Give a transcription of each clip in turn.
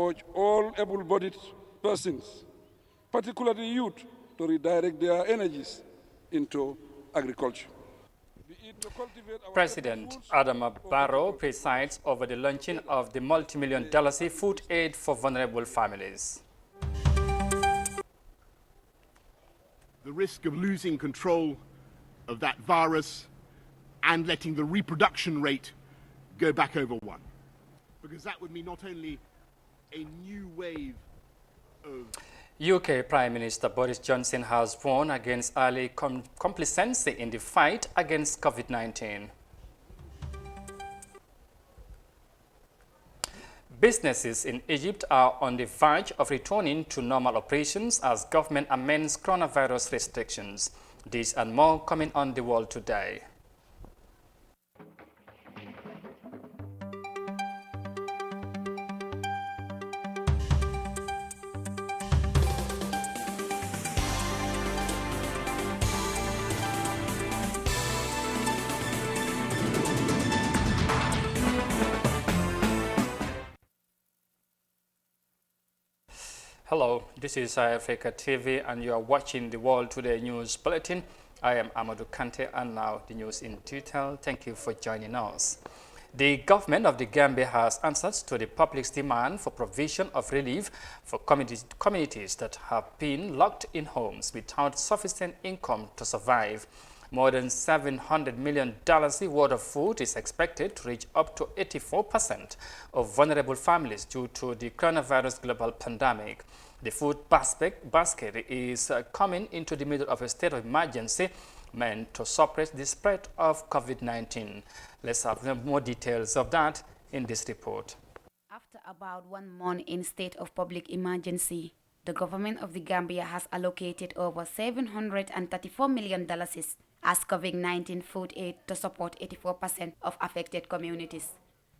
urge all able-bodied persons, particularly youth, to redirect their energies into agriculture. President Adama Barrow presides over the launching of the multi-million-dollar food aid for vulnerable families. The risk of losing control of that virus and letting the reproduction rate go back over 1. Because that would mean not only a new wave of... UK Prime Minister Boris Johnson has warned against early complacency in the fight against COVID-19. Businesses in Egypt are on the verge of returning to normal operations as government amends coronavirus restrictions. This and more coming on The World Today. Hello, this is Africa TV and you are watching the World Today News Bulletin. I am Amadou Kante and now the news in detail. Thank you for joining us. The government of the Gambia has answered to the public's demand for provision of relief for communities that have been locked in homes without sufficient income to survive. More than $700 million worth of food is expected to reach up to 84% of vulnerable families due to the coronavirus global pandemic. The food basket is coming into the middle of a state of emergency meant to suppress the spread of COVID-19. Let's have more details of that in this report. After about 1 month in state of public emergency, the government of the Gambia has allocated over $734 million as COVID-19 food aid to support 84% of affected communities.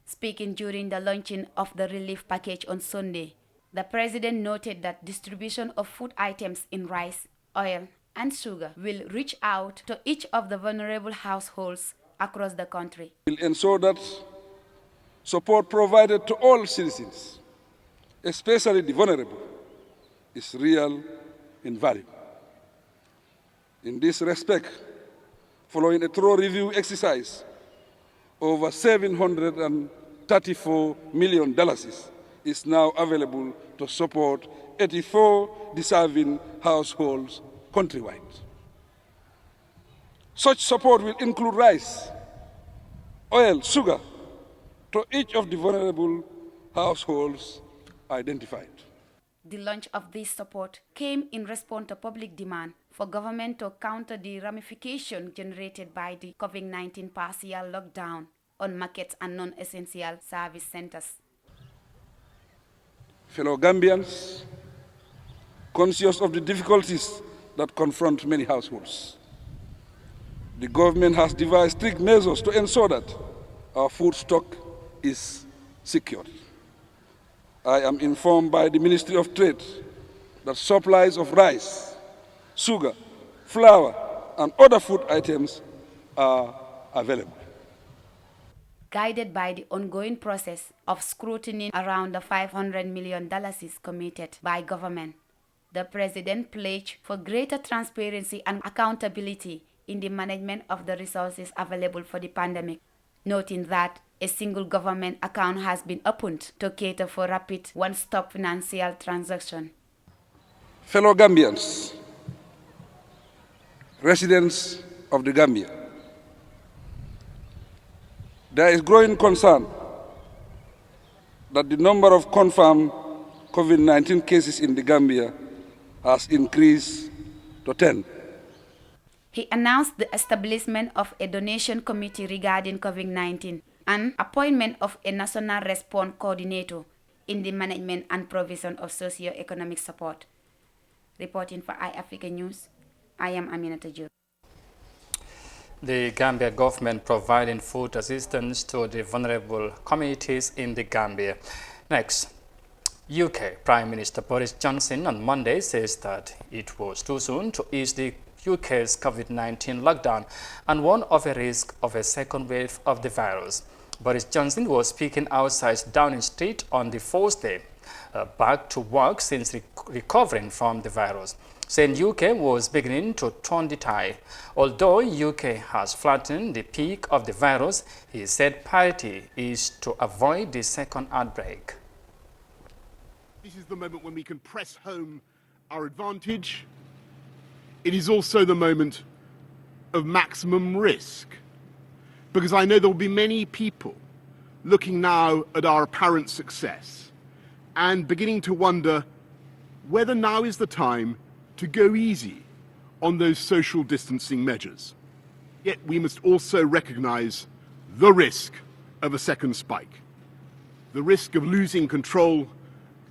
Speaking during the launching of the relief package on Sunday, the president noted that distribution of food items in rice, oil, and sugar will reach out to each of the vulnerable households across the country. Will ensure that support provided to all citizens, especially the vulnerable, is real in value. In this respect, following a thorough review exercise, over $734 million is now available to support 84 deserving households countrywide. Such support will include rice, oil, sugar to each of the vulnerable households identified. The launch of this support came in response to public demand for government to counter the ramification generated by the COVID-19 partial lockdown on markets and non-essential service centers. Fellow Gambians, conscious of the difficulties that confront many households, the government has devised strict measures to ensure that our food stock is secured. I am informed by the Ministry of Trade that supplies of rice, sugar, flour, and other food items are available. Guided by the ongoing process of scrutiny around the $500 million is committed by government, the President pledged for greater transparency and accountability in the management of the resources available for the pandemic, noting that a single government account has been opened to cater for rapid one-stop financial transaction. Fellow Gambians, residents of the Gambia, there is growing concern that the number of confirmed COVID-19 cases in the Gambia has increased to 10. He announced the establishment of a donation committee regarding COVID-19 and appointment of a national response coordinator in the management and provision of socio-economic support. Reporting for iAfrica News, I am Aminata Diop. The Gambia government providing food assistance to the vulnerable communities in the Gambia. Next, UK Prime Minister Boris Johnson on Monday says that it was too soon to ease the UK's COVID-19 lockdown and warned of a risk of a second wave of the virus. Boris Johnson was speaking outside Downing Street on the Thursday back to work since recovering from the virus, saying UK was beginning to turn the tide. Although UK has flattened the peak of the virus, he said priority is to avoid the second outbreak. This is the moment when we can press home our advantage. It is also the moment of maximum risk, because I know there will be many people looking now at our apparent success and beginning to wonder whether now is the time to go easy on those social distancing measures. Yet we must also recognize the risk of a second spike, the risk of losing control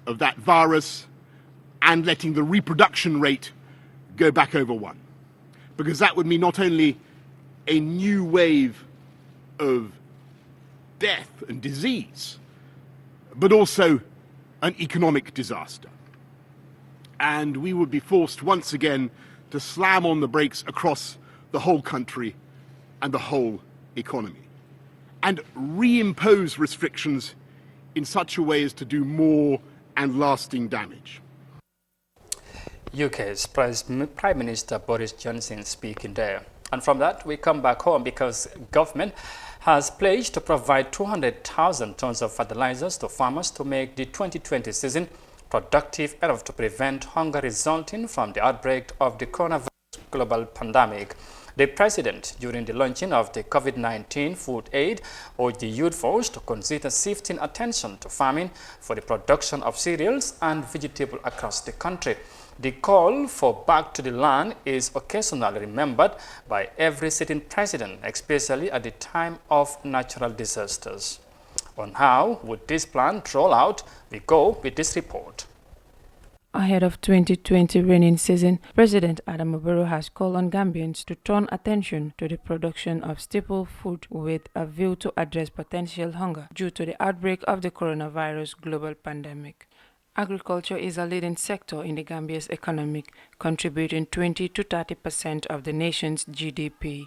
of that virus and letting the reproduction rate go back over 1. Because that would mean not only a new wave of death and disease, but also an economic disaster. And we would be forced once again to slam on the brakes across the whole country and the whole economy, and reimpose restrictions in such a way as to do more and lasting damage. UK's Prime Minister Boris Johnson speaking there. And from that, we come back home because government has pledged to provide 200,000 tons of fertilizers to farmers to make the 2020 season productive enough to prevent hunger resulting from the outbreak of the coronavirus global pandemic. The president, during the launching of the COVID-19 food aid, urged the youth force to consider shifting attention to farming for the production of cereals and vegetables across the country. The call for back to the land is occasionally remembered by every sitting president, especially at the time of natural disasters. On how would this plan roll out, we go with this report. Ahead of 2020 rainy season, President Adama Barrow has called on Gambians to turn attention to the production of staple food with a view to address potential hunger due to the outbreak of the coronavirus global pandemic. Agriculture is a leading sector in the Gambia's economy, contributing 20 to 30% of the nation's GDP.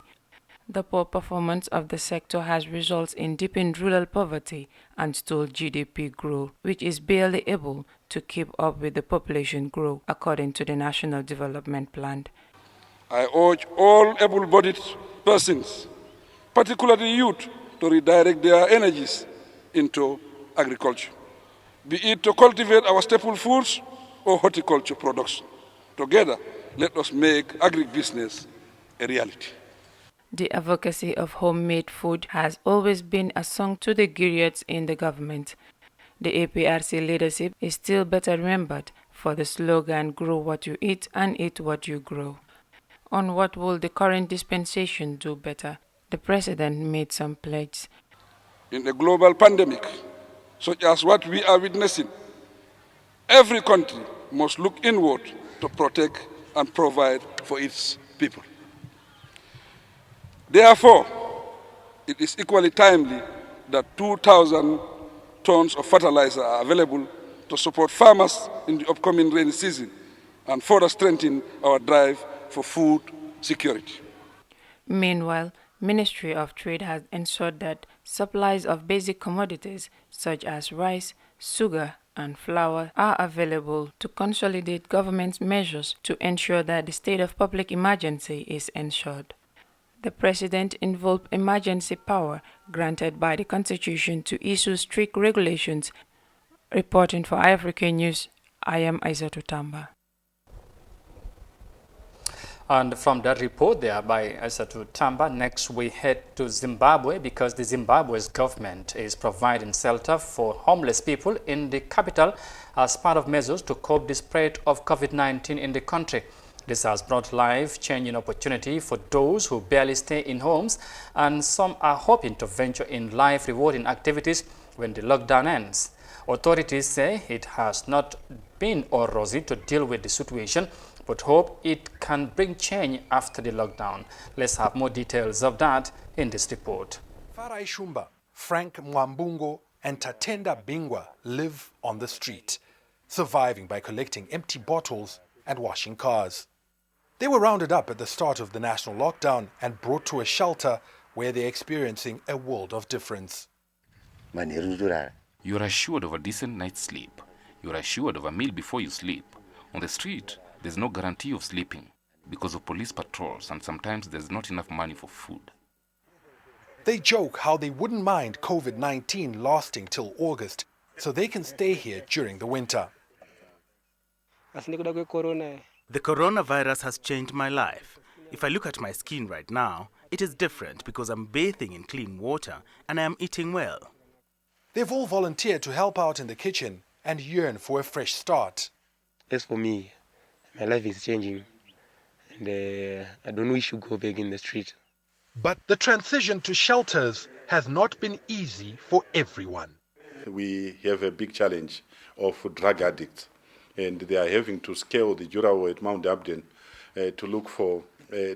The poor performance of the sector has resulted in deepening rural poverty and stalled GDP growth, which is barely able to keep up with the population growth, according to the National Development Plan. I urge all able-bodied persons, particularly youth, to redirect their energies into agriculture, be it to cultivate our staple foods or horticulture production. Together, let us make agribusiness a reality. The advocacy of homemade food has always been a song to the griots in the government. The APRC leadership is still better remembered for the slogan, "Grow what you eat and eat what you grow." On what will the current dispensation do better, the president made some pledges. In a global pandemic, such as what we are witnessing, every country must look inward to protect and provide for its people. Therefore, it is equally timely that 2,000 tons of fertilizer are available to support farmers in the upcoming rainy season and further strengthen our drive for food security. Meanwhile, Ministry of Trade has ensured that supplies of basic commodities such as rice, sugar, and flour are available to consolidate government's measures to ensure that the state of public emergency is ensured. The President invoked emergency power granted by the Constitution to issue strict regulations. Reporting for African News, I am Aissatou Tamba. And from that report there by Aissatou Tamba, next we head to Zimbabwe because the Zimbabwe's government is providing shelter for homeless people in the capital as part of measures to cope the spread of COVID-19 in the country. This has brought life-changing opportunity for those who barely stay in homes, and some are hoping to venture in life-rewarding activities when the lockdown ends. Authorities say it has not been all rosy to deal with the situation, but hope it can bring change after the lockdown. Let's have more details of that in this report. Farai Shumba, Frank Mwambungo, and Tatenda Bingwa live on the street, surviving by collecting empty bottles and washing cars. They were rounded up at the start of the national lockdown and brought to a shelter where they're experiencing a world of difference. You are assured of a decent night's sleep. You are assured of a meal before you sleep. On the street, there's no guarantee of sleeping because of police patrols, and sometimes there's not enough money for food. They joke how they wouldn't mind COVID-19 lasting till August so they can stay here during the winter. The coronavirus has changed my life. If I look at my skin right now, it is different because I'm bathing in clean water and I am eating well. They've all volunteered to help out in the kitchen and yearn for a fresh start. As for me, my life is changing and I don't wish to go back in the street. But the transition to shelters has not been easy for everyone. We have a big challenge of drug addicts, and they are having to scale the Jurawo at Mount Abden to look for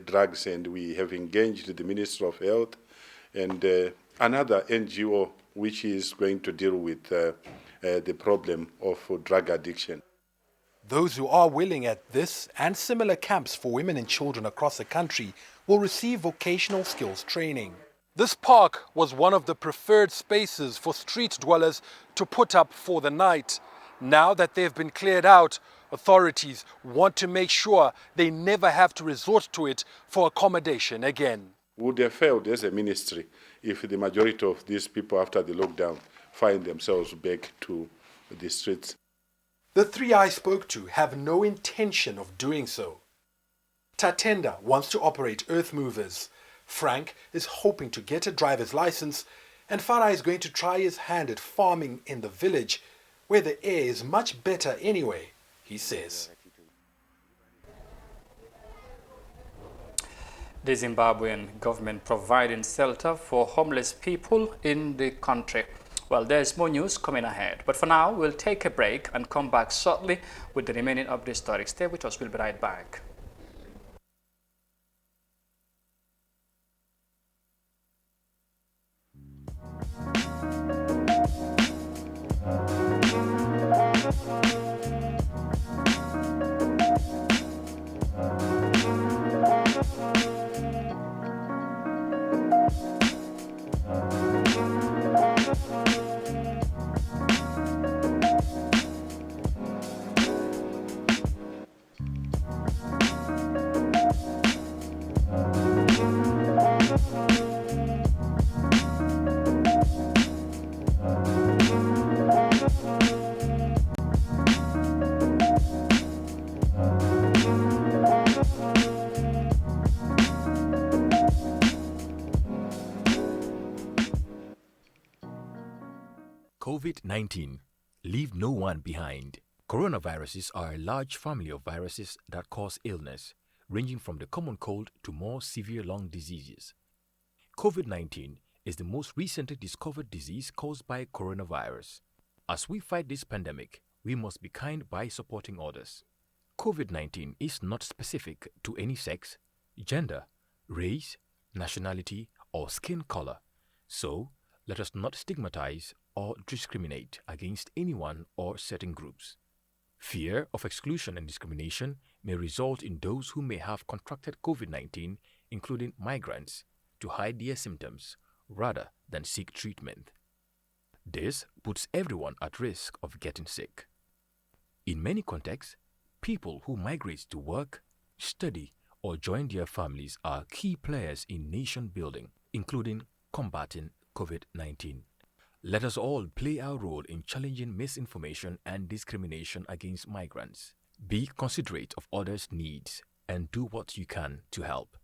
drugs, and we have engaged the Ministry of Health and another NGO which is going to deal with the problem of drug addiction. Those who are willing at this and similar camps for women and children across the country will receive vocational skills training. This park was one of the preferred spaces for street dwellers to put up for the night. Now that they've been cleared out, authorities want to make sure they never have to resort to it for accommodation again. We would have failed as a ministry if the majority of these people after the lockdown find themselves back to the streets. The three I spoke to have no intention of doing so. Tatenda wants to operate earth movers. Frank is hoping to get a driver's license, and Farah is going to try his hand at farming in the village, where the air is much better anyway, he says. The Zimbabwean government providing shelter for homeless people in the country. Well, there's more news coming ahead, but for now, we'll take a break and come back shortly with the remaining of the story. Stay with us, we'll be right back. COVID-19. Leave no one behind. Coronaviruses are a large family of viruses that cause illness, ranging from the common cold to more severe lung diseases. COVID-19 is the most recently discovered disease caused by coronavirus. As we fight this pandemic, we must be kind by supporting others. COVID-19 is not specific to any sex, gender, race, nationality, or skin color. So, let us not stigmatize or discriminate against anyone or certain groups. Fear of exclusion and discrimination may result in those who may have contracted COVID-19, including migrants, to hide their symptoms rather than seek treatment. This puts everyone at risk of getting sick. In many contexts, people who migrate to work, study, or join their families are key players in nation building, including combating COVID-19. Let us all play our role in challenging misinformation and discrimination against migrants. Be considerate of others' needs and do what you can to help.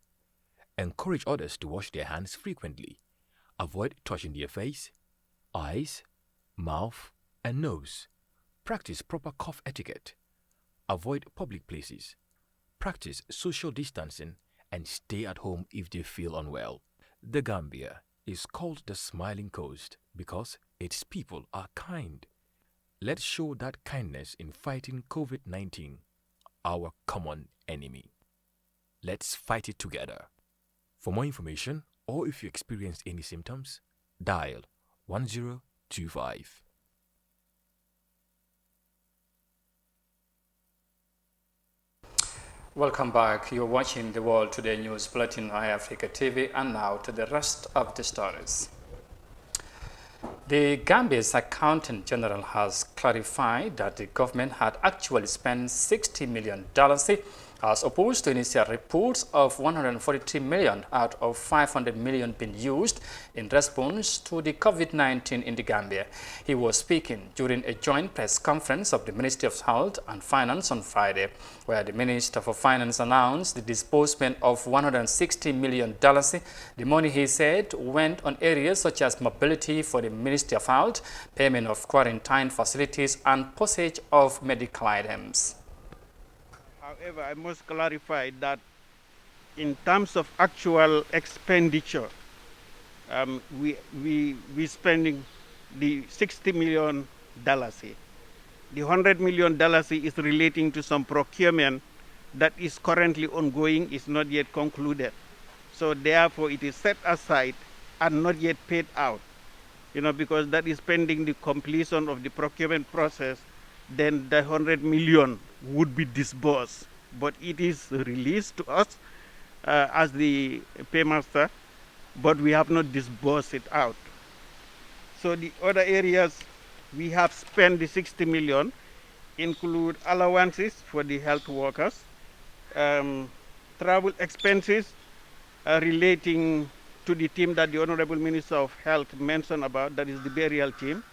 Encourage others to wash their hands frequently. Avoid touching their face, eyes, mouth, and nose. Practice proper cough etiquette. Avoid public places. Practice social distancing and stay at home if they feel unwell. The Gambia is called the Smiling Coast because its people are kind. Let's show that kindness in fighting COVID-19, our common enemy. Let's fight it together. For more information, or if you experience any symptoms, dial 1025. Welcome back. You're watching the World Today News Bulletin on Africa TV, and now to the rest of the stories. The Gambia's Accountant General has clarified that the government had actually spent $60 million as opposed to initial reports of $143 million out of $500 million being used in response to the COVID-19 in the Gambia. He was speaking during a joint press conference of the Ministry of Health and Finance on Friday, where the Minister for Finance announced the disbursement of $160 million. The money, he said, went on areas such as mobility for the Ministry of Health, payment of quarantine facilities, and postage of medical items. However, I must clarify that in terms of actual expenditure, we spending the $60 million. The $100 million is relating to some procurement that is currently ongoing, is not yet concluded. So therefore, it is set aside and not yet paid out. Because that is pending the completion of the procurement process, then the $100 million would be disbursed. But it is released to us as the paymaster, but we have not disbursed it out. So the other areas we have spent the $60 million include allowances for the health workers, travel expenses relating to the team that the Honorable Minister of Health mentioned about, that is the burial team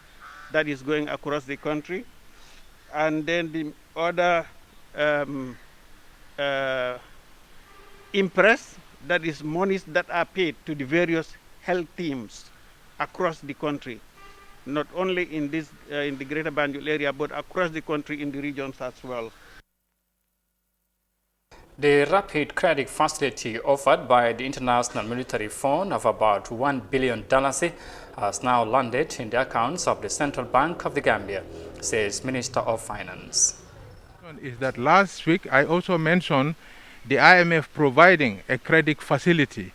that is going across the country. And then the other impress, that is monies that are paid to the various health teams across the country, not only in this in the Greater Banjul area, but across the country in the regions as well. The rapid credit facility offered by the International Monetary Fund of about $1 billion has now landed in the accounts of the Central Bank of the Gambia, says Minister of Finance. Is that last week I also mentioned the IMF providing a credit facility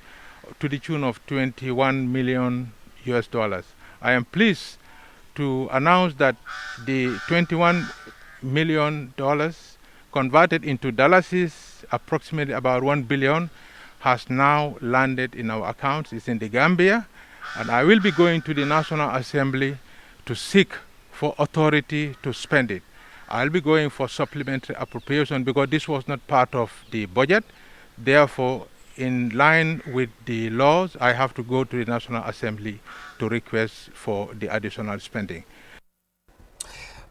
to the tune of $21 million. I am pleased to announce that the $21 million converted into dollars is approximately about $1 billion has now landed in our accounts. It's in the Gambia, and I will be going to the National Assembly to seek for authority to spend it. I'll be going for supplementary appropriation because this was not part of the budget. Therefore, in line with the laws, I have to go to the National Assembly to request for the additional spending.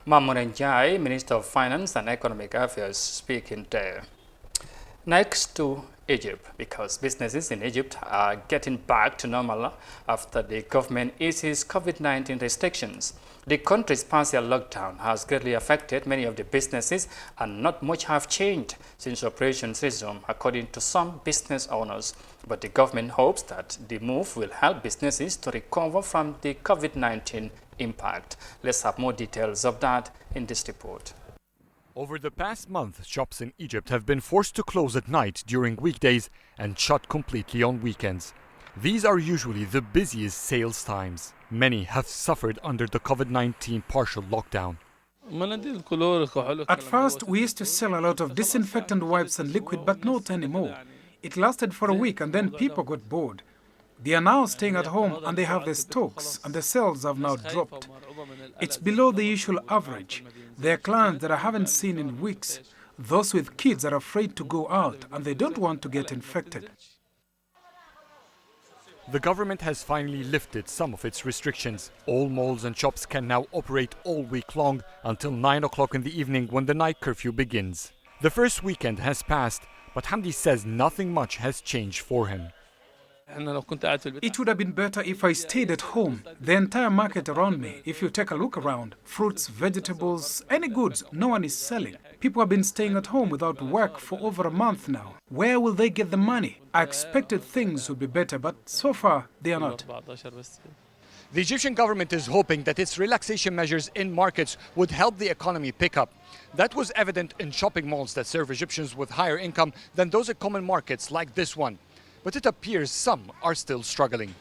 Mahmoud Njai, Minister of Finance and Economic Affairs, speaking there. Next to Egypt, because businesses in Egypt are getting back to normal after the government eases COVID-19 restrictions. The country's partial lockdown has greatly affected many of the businesses, and not much have changed since operations resumed, according to some business owners. But the government hopes that the move will help businesses to recover from the COVID-19 impact. Let's have more details of that in this report. Over the past month, shops in Egypt have been forced to close at night during weekdays and shut completely on weekends. These are usually the busiest sales times. Many have suffered under the COVID-19 partial lockdown. At first, we used to sell a lot of disinfectant wipes and liquid, but not anymore. It lasted for a week and then people got bored. They are now staying at home and they have their stocks, and the sales have now dropped. It's below the usual average. There are clients that I haven't seen in weeks. Those with kids are afraid to go out and they don't want to get infected. The government has finally lifted some of its restrictions. All malls and shops can now operate all week long until 9 o'clock in the evening when the night curfew begins. The first weekend has passed, but Hamdi says nothing much has changed for him. It would have been better if I stayed at home. The entire market around me, if you take a look around, fruits, vegetables, any goods, no one is selling. People have been staying at home without work for over a month now. Where will they get the money? I expected things would be better, but so far they are not. The Egyptian government is hoping that its relaxation measures in markets would help the economy pick up. That was evident in shopping malls that serve Egyptians with higher income than those at common markets like this one. But it appears some are still struggling.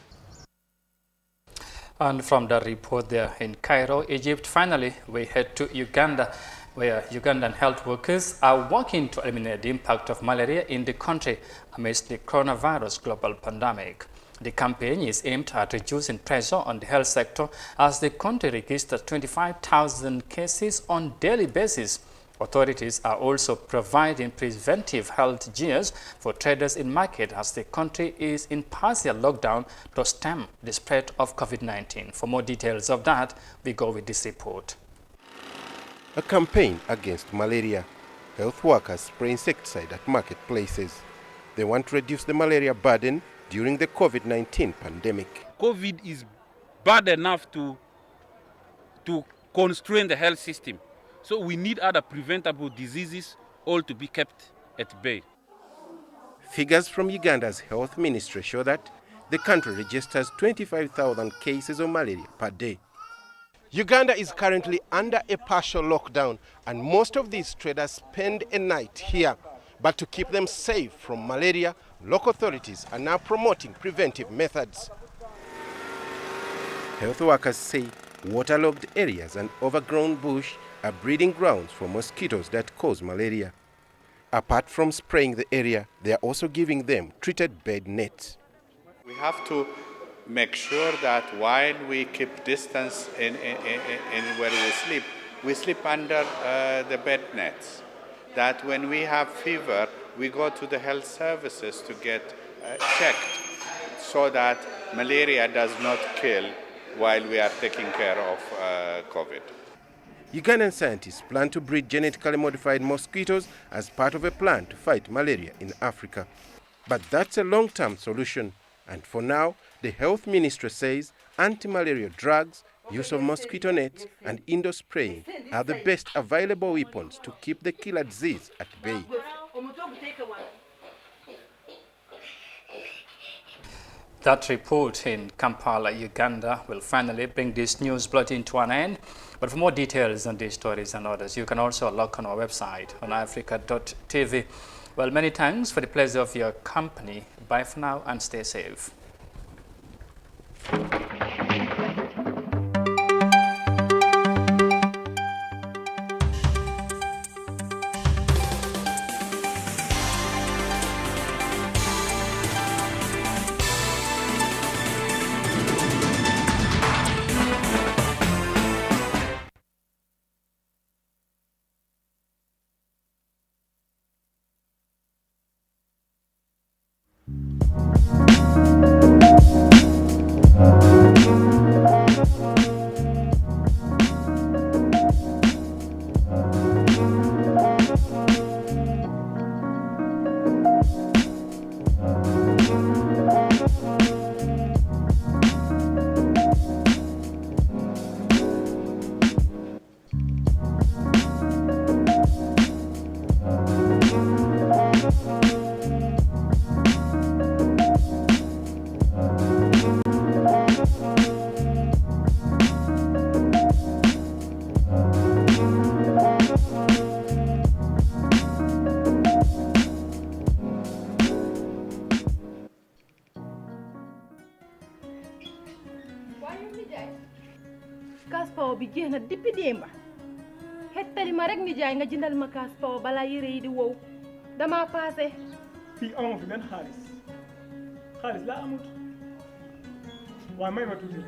And from the report there in Cairo, Egypt, finally we head to Uganda, where Ugandan health workers are working to eliminate the impact of malaria in the country amidst the coronavirus global pandemic. The campaign is aimed at reducing pressure on the health sector as the country registers 25,000 cases on a daily basis. Authorities are also providing preventive health gears for traders in market as the country is in partial lockdown to stem the spread of COVID-19. For more details of that, we go with this report. A campaign against malaria. Health workers spray insecticide at marketplaces. They want to reduce the malaria burden during the COVID-19 pandemic. COVID is bad enough to constrain the health system. So we need other preventable diseases all to be kept at bay. Figures from Uganda's health ministry show that the country registers 25,000 cases of malaria per day. Uganda is currently under a partial lockdown, and most of these traders spend a night here. But to keep them safe from malaria, local authorities are now promoting preventive methods. Health workers say waterlogged areas and overgrown bush are breeding grounds for mosquitoes that cause malaria. Apart from spraying the area, they are also giving them treated bed nets. We have to make sure that while we keep distance in where we sleep under the bed nets. That when we have fever, we go to the health services to get checked so that malaria does not kill while we are taking care of COVID. Ugandan scientists plan to breed genetically modified mosquitoes as part of a plan to fight malaria in Africa. But that's a long-term solution. And for now, the health ministry says anti-malaria drugs, use of mosquito nets and indoor spraying are the best available weapons to keep the killer disease at bay. That report in Kampala, Uganda will finally bring this news bulletin to an end. But for more details on these stories and others, you can also log on our website on africa.tv. Well, many thanks for the pleasure of your company. Bye for now and stay safe. Kaspaw bi jeex na depuis démba xettali ma rek ni jaay nga jëndal ma kaspaw bala yére yi di wow dama passé fii amoo fi benn xaalis laa amut waaw may ma tuuti rek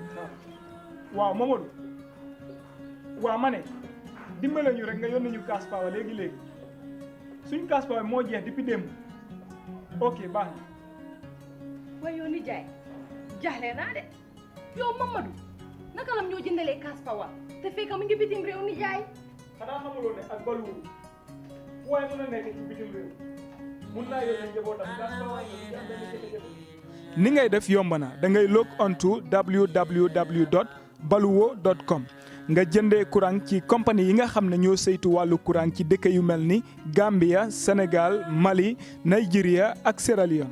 waaw Mamadou waaw ma ne dimbale ñu rek nga yónni ñu kaspaw léegi suñ kaspaw moo jeex depuis démb ok baax na waaye yow ni jaay jaaxle naa de yow Mamadou naka lam ñoo jëndalee kaspawa te fekk mu ngi bitim réew ni jaay xanaa xamuloo ne ak balu waaye mën a nekk ci bitim réew mun naa yónnee njabootam kaspawa ni ngay def yomb na da ngay log on to www.baluwo.com nga jëndee courant ci compagnie yi nga xam ne ñoo saytu wàllu courant ci dëkk yu mel ni Gambia, Sénégal, Mali, Nigeria ak Sierra Leone